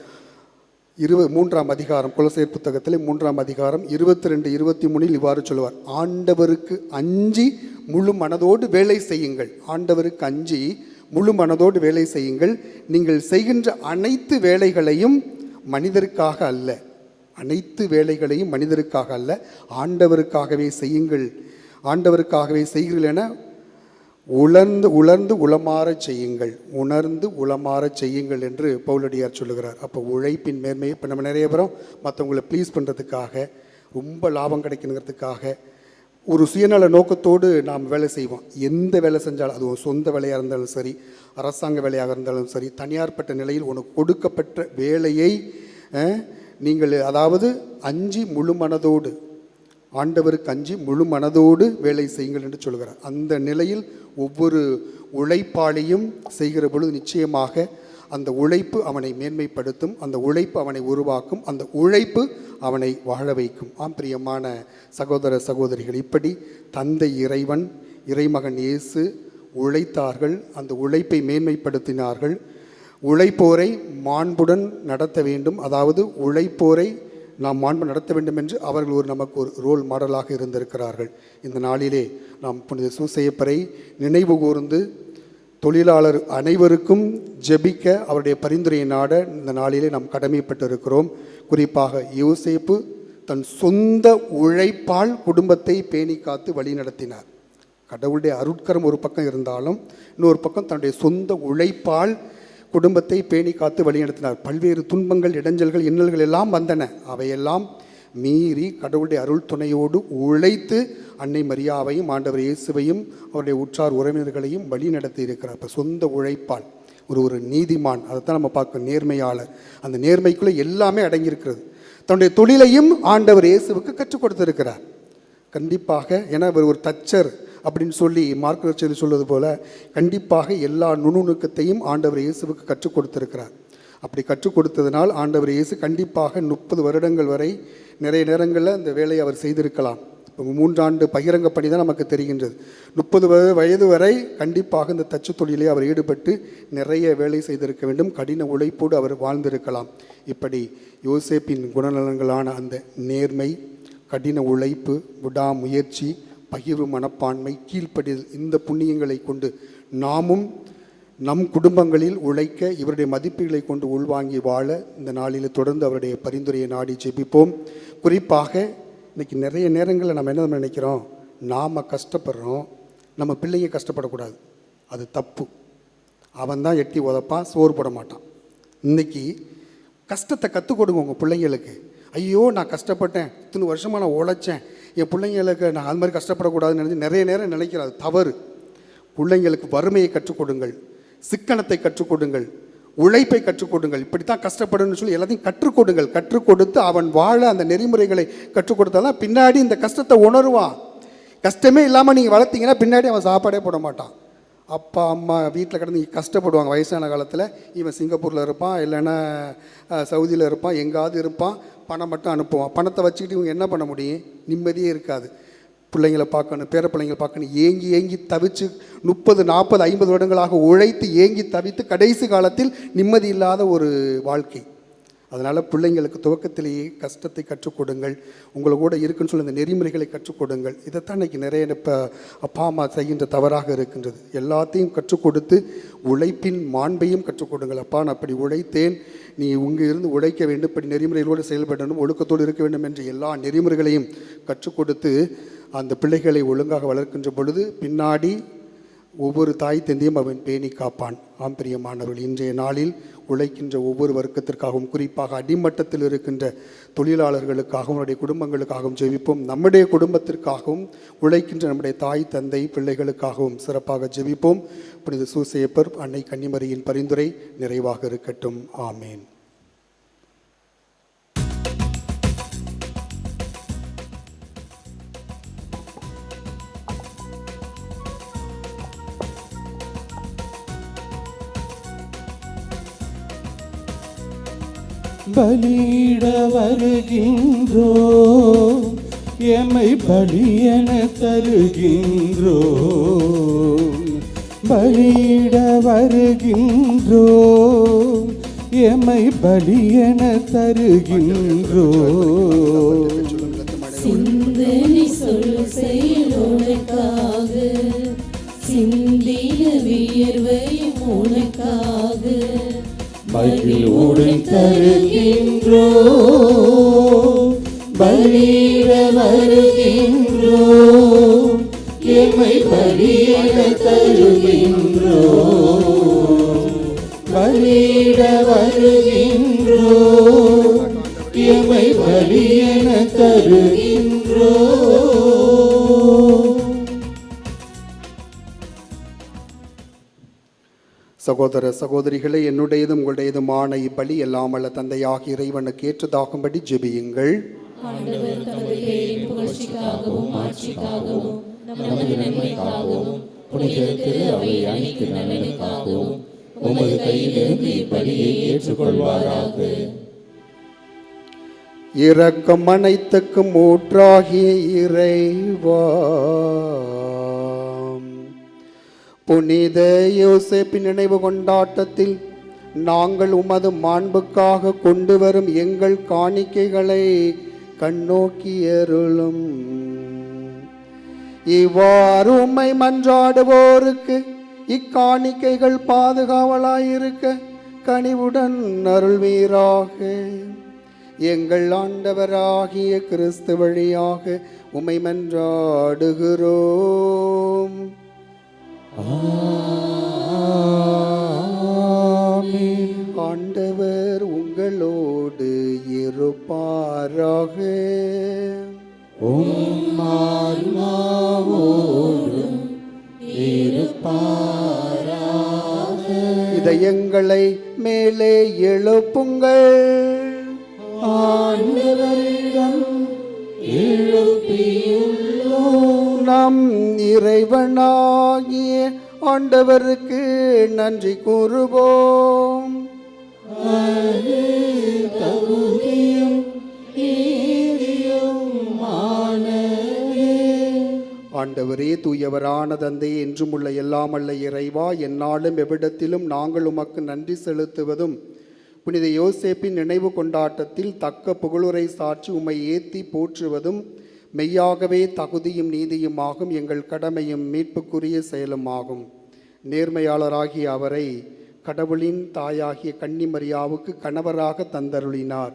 C: 3ஆம் அதிகாரம், கொலோசியர் புத்தகத்தில் 3ஆம் அதிகாரம் 22-23 இவ்வாறு சொல்லுவார். ஆண்டவருக்கு அஞ்சி முழு மனதோடு வேலை செய்யுங்கள். ஆண்டவருக்கு அஞ்சி முழு மனதோடு வேலை செய்யுங்கள். நீங்கள் செய்கின்ற அனைத்து வேலைகளையும் மனிதருக்காக அல்ல, ஆண்டவருக்காகவே செய்யுங்கள். ஆண்டவருக்காகவே செய்கிறீர்கள் என உணர்ந்து உளமாறச் செய்யுங்கள் என்று பவுலடியார் சொல்லுகிறார். அப்போ உழைப்பின் மேன்மையை இப்போ நம்ம நிறைய பேரும் மற்றவங்களை ப்ளீஸ் பண்ணுறதுக்காக, ரொம்ப லாபம் கிடைக்கணுங்கிறதுக்காக ஒரு சுயநல நோக்கத்தோடு நாம் வேலை செய்வோம். எந்த வேலை செஞ்சாலும், அது சொந்த வேலையாக இருந்தாலும் சரி, அரசாங்க வேலையாக இருந்தாலும் சரி, தனியார்பட்ட நிலையில் உனக்கு கொடுக்கப்பட்ட வேலையை நீங்கள் அதாவது ஆண்டவருக்கு அஞ்சி முழு மனதோடு வேலை செய்யுங்கள் என்று சொல்கிறார். அந்த நிலையில் ஒவ்வொரு உழைப்பாளியும் செய்கிற பொழுது நிச்சயமாக அந்த உழைப்பு அவனை மேன்மைப்படுத்தும், அந்த உழைப்பு அவனை உருவாக்கும், அந்த உழைப்பு அவனை வாழ வைக்கும். ஆம் பிரியமான சகோதர சகோதரிகள், இப்படி தந்தை இறைவன், இறைமகன் இயேசு உழைத்தார்கள், அந்த உழைப்பை மேன்மைப்படுத்தினார்கள். உழைப்போரை மாண்புடன் நடத்த வேண்டும், அதாவது உழைப்போரை நாம் மாண்பு நடத்த வேண்டும் என்று அவர்கள் நமக்கு ஒரு ரோல் மாடலாக இருந்திருக்கிறார்கள். இந்த நாளிலே நாம் புனித சூசையப்பரை நினைவு கூர்ந்து தொழிலாளர் அனைவருக்கும் ஜெபிக்க அவருடைய பரிந்துரையை நாட இந்த நாளிலே நாம் கடமைப்பட்டிருக்கிறோம். குறிப்பாக யோசேப்பு தன் சொந்த உழைப்பால் குடும்பத்தை பேணி காத்து வழி நடத்தினார். கடவுளுடைய அருட்கரம் ஒரு பக்கம் இருந்தாலும் இன்னொரு பக்கம் தன்னுடைய சொந்த உழைப்பால் குடும்பத்தை பேணி காத்து வழி நடத்தினார். பல்வேறு துன்பங்கள், இடைஞ்சல்கள், இன்னல்கள் எல்லாம் வந்தன. அவையெல்லாம் மீறி கடவுளுடைய அருள் துணையோடு உழைத்து அன்னை மரியாவையும் ஆண்டவர் இயேசுவையும் அவருடைய உற்றார் உறவினர்களையும் வழி நடத்தி இருக்கிறார். இப்போ சொந்த உழைப்பால் ஒரு நீதிமான், அதைத்தான் நம்ம பார்க்கணும், நேர்மையாளர். அந்த நேர்மைக்குள்ளே எல்லாமே அடங்கியிருக்கிறது. தன்னுடைய தொழிலையும் ஆண்டவர் இயேசுவுக்கு கற்றுக் கொடுத்திருக்கிறார். கண்டிப்பாக, ஏன்னா இவர் ஒரு தச்சர் அப்படின்னு சொல்லி மார்க் சொல்வது போல கண்டிப்பாக எல்லா நுணுக்கத்தையும் ஆண்டவர் இயேசுவுக்கு கற்றுக் கொடுத்திருக்கிறார். அப்படி கற்றுக் கொடுத்ததினால் ஆண்டவர் இயேசு கண்டிப்பாக 30 வருடங்கள் வரை நிறைய நேரங்களில் அந்த வேலையை அவர் செய்திருக்கலாம். இப்போ 3 ஆண்டு பகிரங்க பணி தான் நமக்கு தெரிகின்றது. 30 வயது வரை கண்டிப்பாக இந்த தச்சு தொழிலே அவர் ஈடுபட்டு நிறைய வேலை செய்திருக்க வேண்டும். கடின உழைப்போடு அவர் வாழ்ந்திருக்கலாம். இப்படி யோசேப்பின் குணநலங்களான அந்த நேர்மை, கடின உழைப்பு, விடாமுயற்சி, பகிர்வு மனப்பான்மை, கீழ்ப்படிதல், இந்த புண்ணியங்களை கொண்டு நாமும் நம் குடும்பங்களில் உழைக்க இவருடைய மதிப்புகளை கொண்டு உள்வாங்கி வாழ இந்த நாளில் தொடர்ந்து அவருடைய பரிந்துரையை நாடி ஜெபிப்போம். குறிப்பாக இன்றைக்கி நிறைய நேரங்களில் நம்ம என்ன நினைக்கிறோம், நாம் கஷ்டப்படுறோம், நம்ம பிள்ளைங்க கஷ்டப்படக்கூடாது, அது தப்பு. அவன் தான் எட்டி உதப்பான், சோறு போட மாட்டான். இன்றைக்கி கஷ்டத்தை கற்றுக் கொடுங்க உங்கள் பிள்ளைங்களுக்கு. ஐயோ நான் கஷ்டப்பட்டேன், இத்தனை வருஷமாக நான் உழைச்சேன், என் பிள்ளைங்களுக்கு நான் அது மாதிரி கஷ்டப்படக்கூடாதுன்னு நினச்சி நிறைய நேரம் நினைக்கிறேன். அது தவறு. பிள்ளைங்களுக்கு வறுமையை கற்றுக் கொடுங்கள், சிக்கனத்தை கற்றுக் கொடுங்கள், உழைப்பை கற்றுக் கொடுங்கள். இப்படித்தான் கஷ்டப்படணும்னு சொல்லி எல்லாத்தையும் கற்றுக் கொடுங்கள். கற்றுக் கொடுத்து அவன் வாழ அந்த நெறிமுறைகளை கற்றுக் கொடுத்தாதான் பின்னாடி இந்த கஷ்டத்தை உணருவான். கஷ்டமே இல்லாமல் நீங்கள் வளர்த்தீங்கன்னா பின்னாடி அவன் சாப்பாடே போட மாட்டான். அப்பா அம்மா வீட்டில் கிடந்து கஷ்டப்படுவாங்க. வயசான காலத்தில் இவன் சிங்கப்பூரில் இருப்பான், இல்லைன்னா சவுதியில் இருப்பான், எங்காவது இருப்பான், பணம் மட்டும் அனுப்புவான். பணத்தை வச்சுக்கிட்டு இவங்க என்ன பண்ண முடியும்? நிம்மதியே இருக்காது. பிள்ளைங்களை பார்க்கணும், பேர பிள்ளைங்களை பார்க்கணும், ஏங்கி தவிச்சு 30, 40, 50 வருடங்களாக உழைத்து ஏங்கி தவித்து கடைசி காலத்தில் நிம்மதி இல்லாத ஒரு வாழ்க்கை. அதனால் பிள்ளைங்களுக்கு துவக்கத்திலேயே கஷ்டத்தை கற்றுக் கொடுங்கள். உங்களை கூட இருக்குன்னு சொல்லி அந்த நெறிமுறைகளை கற்றுக் கொடுங்கள். இதைத்தான் இன்றைக்கி நிறைய இப்போ அப்பா அம்மா செய்கின்ற தவறாக இருக்கின்றது. எல்லாத்தையும் கற்றுக் கொடுத்து உழைப்பின் மாண்பையும் கற்றுக் கொடுங்கள். அப்பா நான் அப்படி உழைத்தேன், நீ இங்கே இருந்து உழைக்க வேண்டும், இப்படி நெறிமுறைகளோடு செயல்படணும், ஒழுக்கத்தோடு இருக்க வேண்டும் என்று எல்லா நெறிமுறைகளையும் கற்றுக் கொடுத்து அந்த பிள்ளைகளை ஒழுங்காக வளர்க்கின்ற பொழுது பின்னாடி ஒவ்வொரு தாய் தந்தையும் அவன் பேணி காப்பான். ஆம் பிரியமானவர்கள், இன்றைய நாளில் உழைக்கின்ற ஒவ்வொரு வர்க்கத்திற்காகவும், குறிப்பாக அடிமட்டத்தில் இருக்கின்ற தொழிலாளர்களுக்காகவும் அவருடைய குடும்பங்களுக்காகவும் ஜெபிப்போம். நம்முடைய குடும்பத்திற்காகவும் உழைக்கின்ற நம்முடைய தாய் தந்தை பிள்ளைகளுக்காகவும் சிறப்பாக ஜெபிப்போம். புனித சூசையப்பர் அன்னை கன்னிமரியின் பரிந்துரை நிறைவாக இருக்கட்டும். ஆமேன்.
B: பலியிட வருகின்றோ, எமை பலியென தருகின்றோ, பலியிட வருகின்றோ, எமை பலியென தருகின்றோ.
A: சிந்தனை சொல் செயல் உனக்காக, சிந்திய வியர்வை உனக்காக
B: மகிழ்வுடன் தருகின்றோ, பலியிட வருகின்றோ, எமை பலியென தருகின்றோ, பலியிட வருகின்றோ, எமை பலியென தருகின்றோ.
C: சகோதர சகோதரிகளே, என்னுடையதும் உங்களுடையதுமான இப்பலி எல்லாம் அல்ல தந்தையாகிய இறைவனுக்கு ஏற்றதாகும்படி ஜெபியுங்கள்.
A: ஆண்டவர் தமது பேரின் புகழ்ச்சிக்காகவும் ஆட்சிக்காகவும் நமது நன்மைக்காகவும் புனித திரு அவை அனைத்து நலனுக்காகவும் உமது கையிலிருந்து இப்பலியை ஏற்றுக்கொள்வாராக.
C: இரக்கம் அனைத்துக்கும் ஊற்றாகிய இறைவா, புனித யோசேப்பின் நினைவு கொண்டாட்டத்தில் நாங்கள் உமது மாண்புக்காக கொண்டு வரும் எங்கள் காணிக்கைகளை கண்ணோக்கி அருளும். இவ்வாறு உம்மை மன்றாடுவோருக்கு இக்காணிக்கைகள் பாதுகாவலாயிருக்க கனிவுடன் அருள்வீராக. எங்கள் ஆண்டவராகிய கிறிஸ்து வழியாக உம்மை மன்றாடுகிறோம்.
B: ஆமென்.
C: ஆண்டவர் உங்களோடு இருப்பாராக. இதயங்களை மேலே எழுப்புங்கள்.
B: ஆண்டவரிடம் எழுப்பியுள்ளோம்.
C: நம் இறைவனாகிய ஆண்டவருக்கு நன்றி கூறுவோம்.
B: அது தகுதியும் நீதியுமானதே.
C: ஆண்டவரே, தூயவரான தந்தையே, என்றும் உள்ள எல்லாமல்ல இறைவா, எந்நாளும் எவ்விடத்திலும் நாங்கள் உமக்கு நன்றி செலுத்துவதும் புனித யோசேப்பின் நினைவு கொண்டாட்டத்தில் தக்க புகழுரை சாற்றி உம்மை ஏத்தி போற்றுவதும் மெய்யாகவே தகுதியும் நீதியுமாகும், எங்கள் கடமையும் மீட்புக்குரிய செயலுமாகும். நேர்மையாளராகிய அவரை கடவுளின் தாயாகிய கன்னிமரியாவுக்கு கணவராக தந்தருளினார்.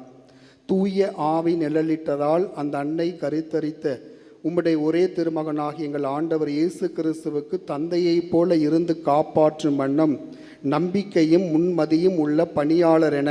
C: தூய ஆவி நிழலிட்டதால் அந்த அன்னை கருத்தரித்த உம்முடைய ஒரே திருமகனாகிய எங்கள் ஆண்டவர் இயேசு கிறிஸ்துவுக்கு தந்தையைப் போல இருந்து காப்பாற்றும் வண்ணம் நம்பிக்கையும் முன்மதியும் உள்ள பணியாளர் என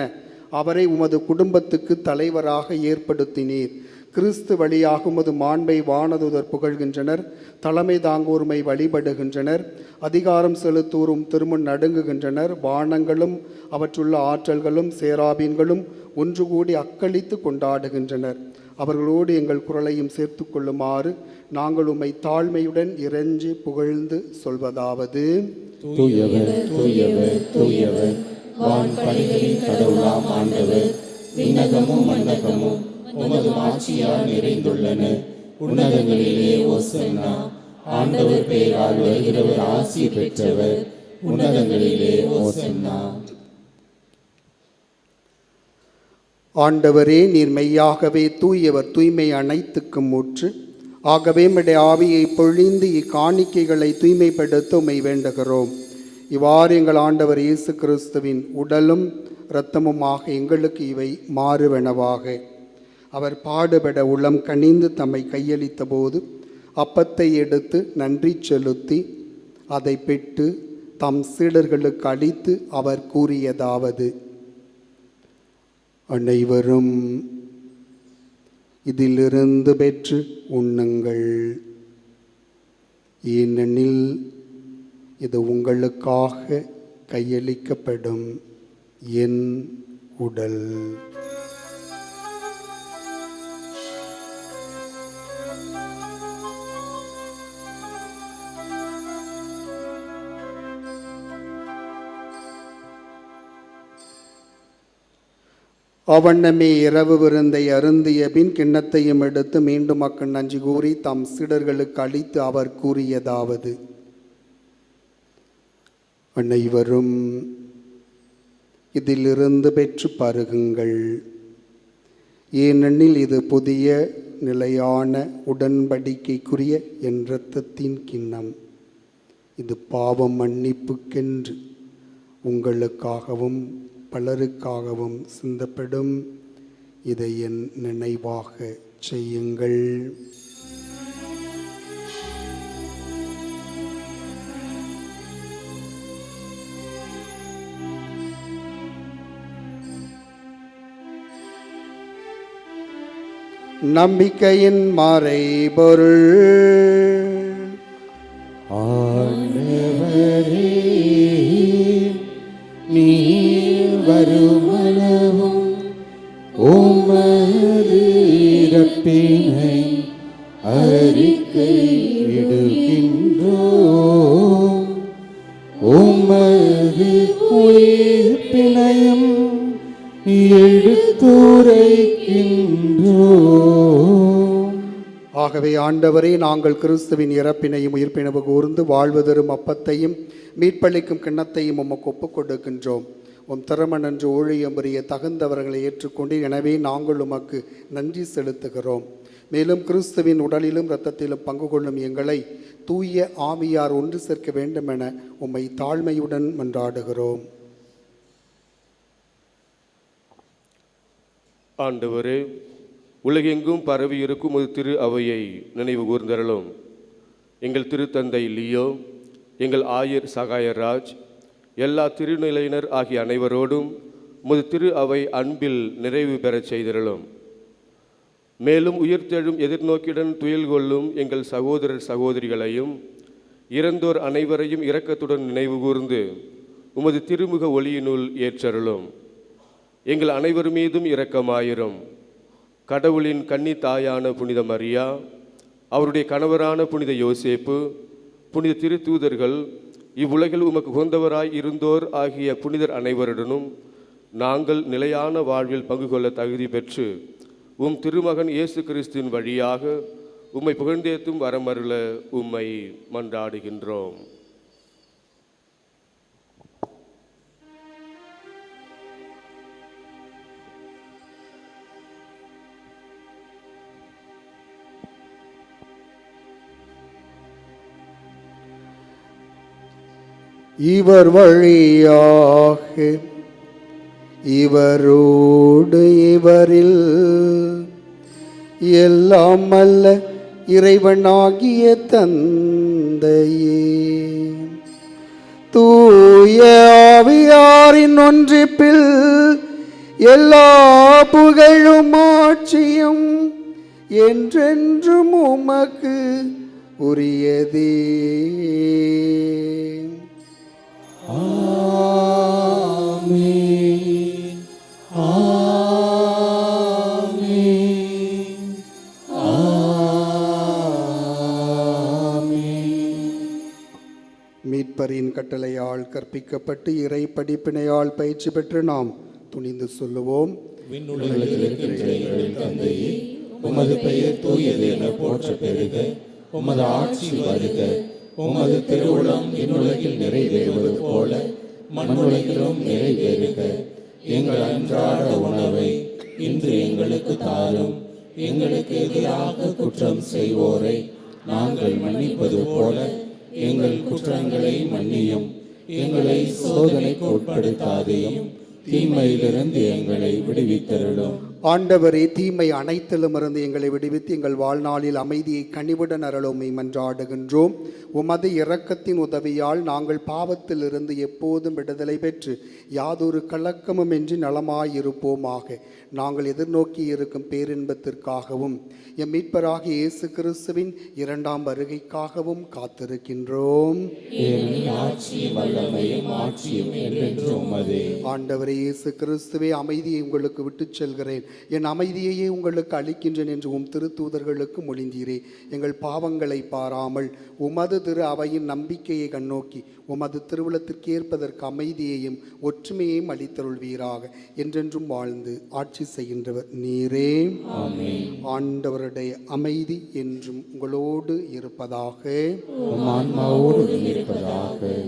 C: அவரை உமது குடும்பத்துக்கு தலைவராக ஏற்படுத்தினீர். கிறிஸ்து வழியாக உமது மாண்பை வானதுதர் புகழ்கின்றனர், தலைமை தாங்கோர்மை வழிபடுகின்றனர், அதிகாரம் செலுத்தூரும் திருமுன் நடுங்குகின்றனர். வானங்களும் அவற்றுள்ள ஆற்றல்களும் சேராபீன்களும் ஒன்று கூடி அக்களித்து கொண்டாடுகின்றனர். அவர்களோடு எங்கள் குரலையும் சேர்த்து கொள்ளுமாறு நாங்கள் உம்மை தாழ்மையுடன் இறைஞ்சி புகழ்ந்து சொல்வதாவது:
B: தூயவர் தூயவர் தூயவர், வான்படைகளின் கடவுளாம் ஆண்டவர், விண்ணகமும் மண்ணகமும் உமது ஆட்சியால் நிறைந்துள்ளன. உன்னதங்களிலே ஓசன்னா. ஆண்டவர் பெயரால் வருகிறவர் ஆசி பெற்றவர். உன்னதங்களிலே ஓசன்னா.
C: ஆண்டவரே, நீர் மெய்யாகவே தூயவர், தூய்மை அனைத்துக்கும் ஊற்று. ஆகவே உம்முடைய ஆவியை பொழிந்து இக்காணிக்கைகளை தூய்மைப்படுத்த உம்மை வேண்டுகிறோம். இவ்வாறு எங்கள் ஆண்டவர் இயேசு கிறிஸ்துவின் உடலும் இரத்தமுமாக எங்களுக்கு இவை மாறுவனவாக. அவர் பாடுபட உளம் கனிந்து தம்மை கையளித்த போது அப்பத்தை எடுத்து நன்றி செலுத்தி அதை பெற்று தம் சீடர்களுக்கு அளித்து அவர் கூறியதாவது: அனைவரும் இதிலிருந்து பெற்று உண்ணுங்கள், ஏனெனில் இது உங்களுக்காக கையளிக்கப்படும் என் உடல். அவண்ணமே இரவு விருந்தை அருந்திய பின் கிண்ணத்தையும் எடுத்து மீண்டும் மக்கள் நன்றி கூறி தம் சீடர்களுக்கு அளித்து அவர் கூறியதாவது: அனைவரும் இதிலிருந்து பெற்று பருகுங்கள், ஏனெனில் இது புதிய நிலையான உடன்படிக்கைக்குரிய என் இரத்தத்தின் கிண்ணம். இது பாவம் மன்னிப்புக்கென்று உங்களுக்காகவும் பலருக்காகவும் சிந்தப்படும். இதை என் நினைவாக செய்யுங்கள். நம்பிக்கையின் மறைபொருள்.
B: ஆண்டவரே, நீர் வருமளவும் உமது இறப்பினை அறிக்கையிடுகின்றோம், உமது உயிர்ப்பினையும் எடுத்துரைக்கின்றோம்.
C: ஆகவே ஆண்டவரே, நாங்கள் கிறிஸ்துவின் இறப்பினையும் உயிர்ப்பினவு கூர்ந்து வாழ்வதரும் அப்பத்தையும் மீட்பளிக்கும் கிண்ணத்தையும் உமக்கு ஒப்புக் கொடுக்கின்றோம். உம் திறமனன்று ஊழியம் புரிய தகுந்தவர்களை ஏற்றுக்கொண்டு, எனவே நாங்கள் உமக்கு நன்றி செலுத்துகிறோம். மேலும் கிறிஸ்துவின் உடலிலும் இரத்தத்திலும் பங்கு கொள்ளும் எங்களை தூய ஆவியார் ஒன்று சேர்க்க வேண்டுமென உம்மை தாழ்மையுடன் மன்றாடுகிறோம்.
F: ஆண்டவரே, உலகெங்கும் பரவி இருக்கும் ஒரு திரு அவையை நினைவு கூர்ந்தருளும். எங்கள் திருத்தந்தை லியோ, எங்கள் ஆயர் சகாயராஜ், எல்லா திருநிலையினர் ஆகிய அனைவரோடும் உமது திரு அவை அன்பில் நிறைவு பெறச் செய்திருளும். மேலும் உயிர்த்தெழும் எதிர்நோக்கியுடன் துயில் கொள்ளும் எங்கள் சகோதரர் சகோதரிகளையும் இறந்தோர் அனைவரையும் இரக்கத்துடன் நினைவுகூர்ந்து உமது திருமுக ஒளியினுள் ஏற்றருளும். எங்கள் அனைவர் மீதும் இரக்கமாயிரும். கடவுளின் கன்னி தாயான புனித மரியா, அவருடைய கணவரான புனித யோசேப்பு, புனித திருத்தூதர்கள், இவ்வுலகில் உமக்கு உகந்தவராய் இருந்தோர் ஆகிய புனிதர் அனைவருடனும் நாங்கள் நிலையான வாழ்வில் பங்கு கொள்ள தகுதி பெற்று உம் திருமகன் இயேசு கிறிஸ்துவின் வழியாக உம்மை புகழ்ந்தேத்தும் வரமருள உம்மை மன்றாடுகின்றோம்.
C: இவர் வழியாக இவரோடு இவரில் எல்லாம் அல்ல இறைவனாகிய தந்தையே, தூய ஆவியாரின் ஒன்றிப்பில் எல்லா புகழும் ஆட்சியும் என்றென்றும் உமக்கு உரியதே.
B: ஆமென். ஆமென். ஆமென்.
C: மீட்பரின் கட்டளையால் கற்பிக்கப்பட்டு இறை படிப்பினையால் பயிற்சி பெற்று நாம் துணிந்து சொல்லுவோம்.
A: விண்ணுலகில் இருக்கின்ற எங்கள் தந்தையே, உமது பெயர் தூயது என போற்ற பெறுக. உமது ஆட்சி வருக. உமது திருவுளம் விண்ணுலகில் நிறைவேறுவது போல மண்ணுலகிலும் நிறைவேறுக. எங்கள் அன்றாட உணவை இன்று எங்களுக்கு தாரும். எங்களுக்கு எதிராக குற்றம் செய்வோரை நாங்கள் மன்னிப்பது போல எங்கள் குற்றங்களை மன்னியும். எங்களை சோதனைக்கு உட்படுத்தாதையும், தீமையிலிருந்து எங்களை விடுவித்தருளும்.
C: ஆண்டவரே, தீமை அனைத்திலும் இருந்து எங்களை விடுவித்து எங்கள் வாழ்நாளில் அமைதியை கனிவுடன் அருளுமை மன்றாடுகின்றோம். உமது இரக்கத்தின் உதவியால் நாங்கள் பாவத்திலிருந்து எப்போதும் விடுதலை பெற்று யாதொரு கலக்கமும் இன்றி நலமாயிருப்போமாக. நாங்கள் எதிர்நோக்கி இருக்கும் பேரின்பத்திற்காகவும் எம் மீட்பராகிய இயேசு கிறிஸ்துவின் இரண்டாம் வருகைக்காகவும் காத்திருக்கின்றோம். ஆண்டவரே இயேசு கிறிஸ்துவே, அமைதியை உங்களுக்கு விட்டுச் செல்கிறேன், என் அமைதியையே உங்களுக்கு அளிக்கின்றேன் என்று உம் திருத்தூதர்களுக்கு மொழிந்தீரே. எங்கள் பாவங்களை பாராமல் உமது திரு அவையின் நம்பிக்கையை கண்ணோக்கி உமது திருவுளத்திற்கு ஏற்பதற்கு அமைதியையும் ஒற்றுமையையும் அளித்தருள்வீராக. என்றென்றும் வாழ்ந்து ஆட்சி செய்கின்றவர் நீரே. ஆண்டவருடைய அமைதி என்றும் உங்களோடு இருப்பதாக.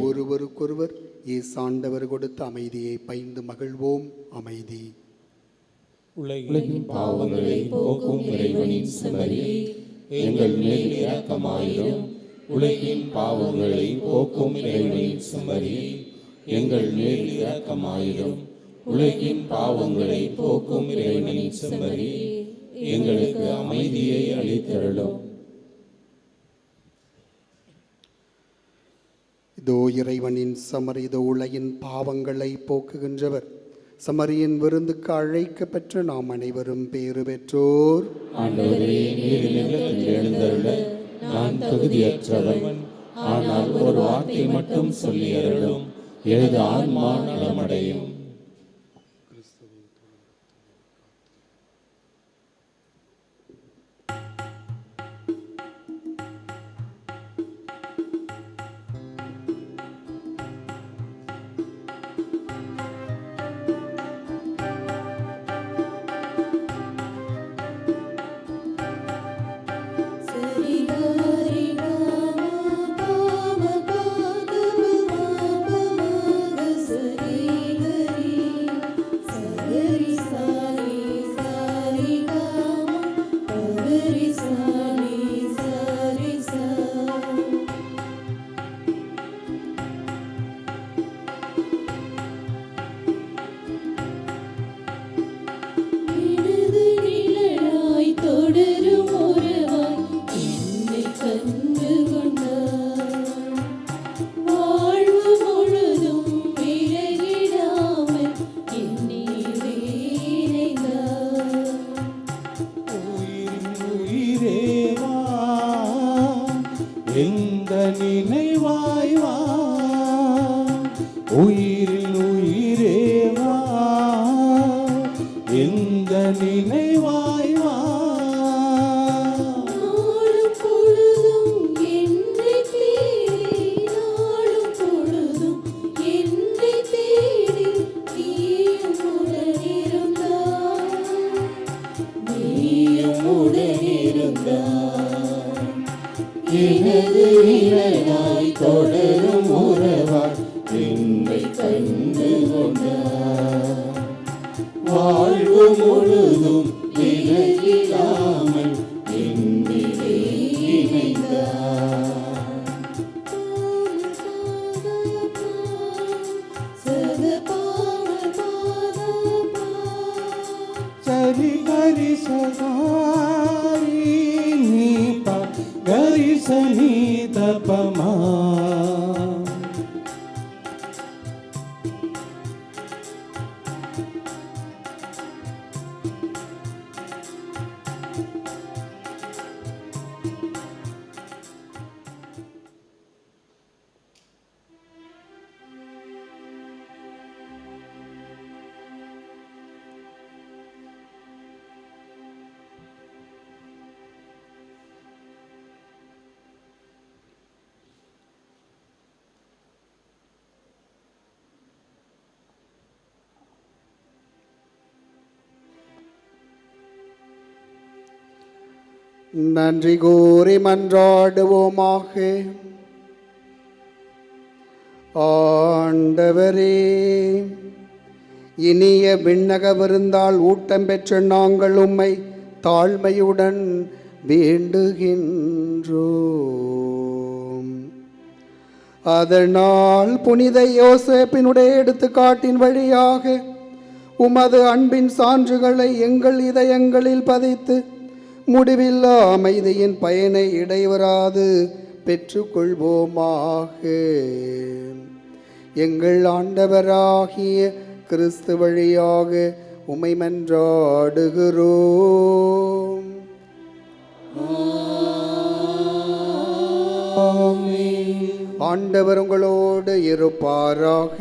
C: ஒருவருக்கொருவர் இயேசாண்டவர் கொடுத்த அமைதியை பகிர்ந்து மகிழ்வோம். அமைதி.
A: உலகின் பாவங்களை போக்கும் இறைவனின் செம்மறியே, எங்கள் மேல் இரக்கமாயிரும். உலகின் பாவங்களை போக்கும் இறைவனின் செம்மறியே, எங்கள் மேல் இரக்கமாயிரும். உலகின் பாவங்களை போக்கும் இறைவனின் செம்மறியே, எங்களுக்கு அமைதியை அளித்தருளும்.
C: இதோ இறைவனின் செம்மறி, இதோ உலகின் பாவங்களை போக்குகின்றவர். சமரியின் விருந்துக்கு அழைக்கப்பெற்ற நாம் அனைவரும் பேறு பெற்றோர்.
A: ஆண்டவரே, நீர் இல்லத்தில் எழுந்தருள நான் தகுதியற்றவன். ஆனால் ஒரு வார்த்தை மட்டும் சொல்லி அருளும், எனது ஆன்மா நலமடையும்.
G: சரி
B: உயிரில் உயிரேவா எந்த நினைவாய் வா.
G: நாளும் பொழுதும் என்னை தேடி, நாளும் பொழுதும் என்னை தேடி நீயும் உடனிருந்தாய், நீயும் உடனிருந்தாய்.
B: எனது இணையாய் தொடரும் உறவாய் என்னை கண்டு கொண்டார். வாழ்வு முழுதும் விலகிடாமல் என்னிலே இணைந்தார். சரி கரி சகாரி நீ ப கரி சனி தபமா.
C: நன்றி கூறி மன்றாடுவோமாக. ஆண்டவரே, இனிய விண்ணக விருந்தால் ஊட்டம் பெற்ற நாங்கள் உம்மை தாழ்மையுடன் வேண்டுகின்றோம். அதனால் புனித யோசேப்பினுடைய எடுத்துக்காட்டின் வழியாக உமது அன்பின் சான்றுகளை எங்கள் இதயங்களில் பதித்து முடிவில்லா அமைதியின் பயனை இடைவராது பெற்றுக்கொள்வோமாக. எங்கள் ஆண்டவராகிய கிறிஸ்து வழியாக உம்மை மன்றாடுகிறோம். ஆண்டவர் உங்களோடு இருப்பாராக.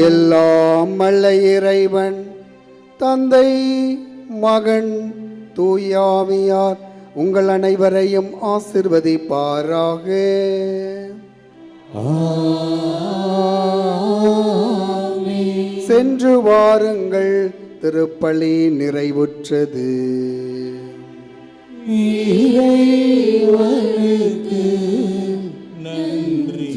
C: எல்லாம் வல்ல இறைவன் தந்தை, மகன், தூயாவியார் உங்கள் அனைவரையும் ஆசிர்வதிப்பாராக. சென்று வாருங்கள், திருப்பலி நிறைவுற்றது.
B: இறைவனுக்கு நன்றி.